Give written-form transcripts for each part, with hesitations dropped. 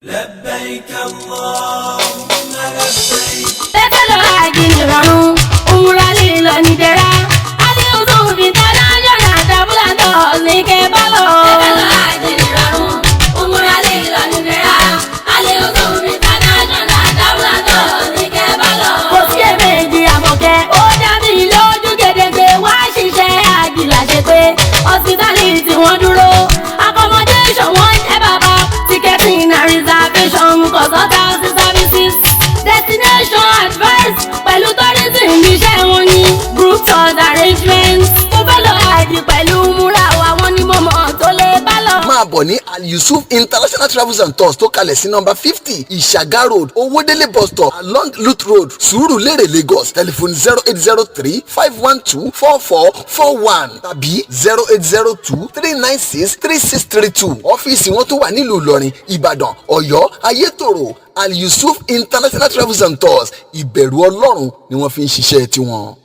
لبيك اللهم لبيك. Tẹ́tẹ́lọ àjìnìrọ̀rùn, òmùra lílọ nìdẹ̀ra. Adéhùn fi tọ́lá yọ̀nà àtàbúlàtọ̀ ní kẹbálọ̀. Tẹ́tẹ́lọ àjìnìrọ̀rùn, òmùra lílọ nìdẹ̀ra. Adéhùn fi tọ́lá yọ̀nà àtàbúlàtọ̀ ní kẹbálọ̀. Kò sí èméjì àmọ̀kẹ́, ó dá mi lójú gedegbe. Wá ṣiṣẹ́ àjìlá ṣe pé hospitality wọ́n dúró. Accommodation wọ́n jẹ́ bàbá. Ticketing and reservation, consultancy services. Destination advice pẹ̀lú tourism iṣẹ́ wọn ni group tours arrangement. Mo fẹ́ lọ àjì pẹ̀lú múra wa wọn ni mo mọ̀ tó lè bá lọ. máa bọ̀ ní Al-Yusuf International Travels and Tours tó kalẹ̀ sí nọ́mbà 50 Ìṣàgá road Owódélé bus stop along Lut road Sùúrùlérè Lagos telephone 0803-512-4441 tàbí 0802-396-3632 ọ́fíìsì wọn tó wà nílùú Ìlọrin Ìbàdàn Ọ̀yọ́ Ayétòrò Al-Yusuf International Travels and Tours ìbẹ̀rù Ọlọ́run ni wọ́n fi ń ṣiṣẹ́ tiwọn.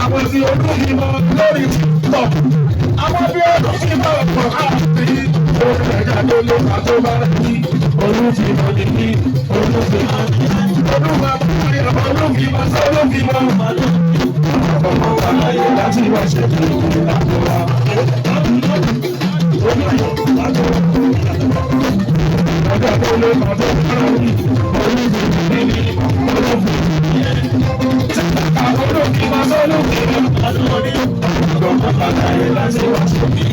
Àwọn tí ó dún ní mọ́ lórí TikTok, àwọn bí ó dún ní mọ́ ọ̀pọ̀ àti ó kẹjà tó ló bá tó bá rẹ̀ ní olùfìmọ̀ ní ní olùfìmọ̀ olùmọ̀ olùfìmọ̀ sọ olùfìmọ̀ ọmọ wa láyé láti wá ṣe kí ìlànà wa. Ọjọ́ tó ló bá tó bá rẹ̀ ní olùfìmọ̀ ní olùfìmọ̀ sọ olùfìmọ̀ ọmọ wa láyé láti wá ṣe kí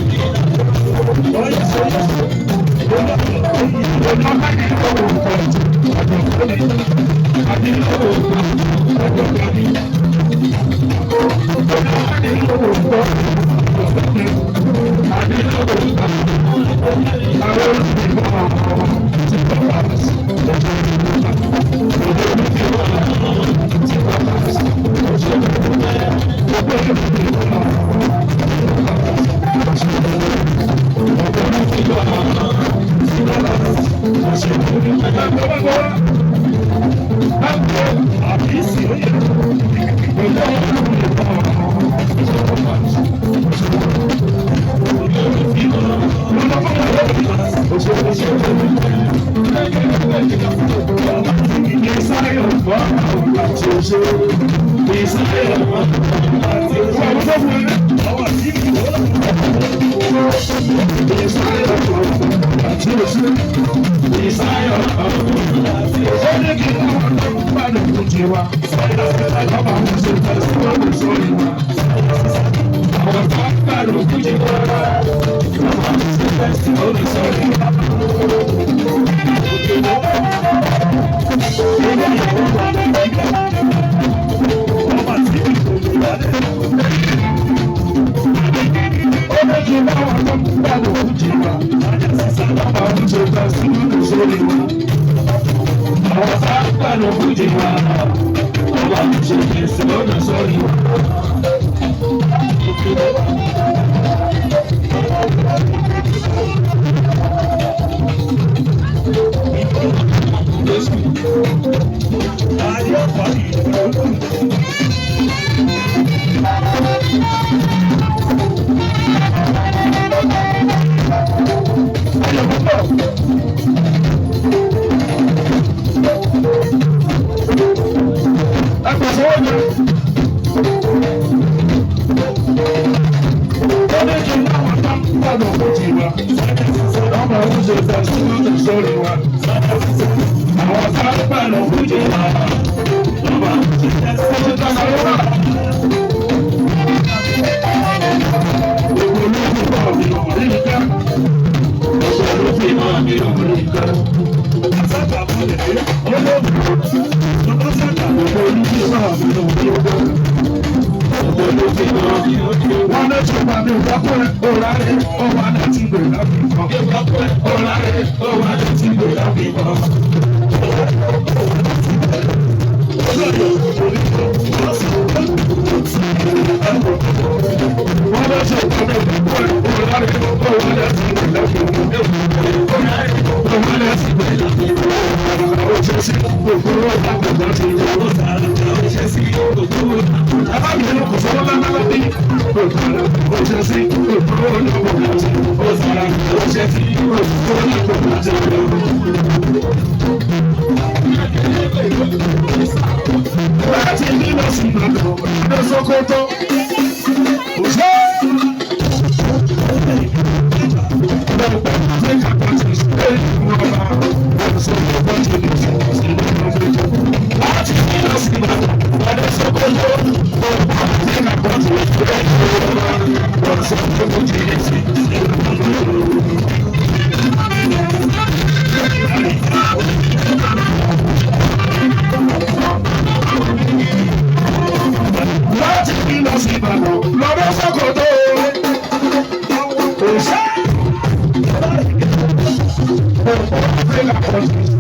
Thank you.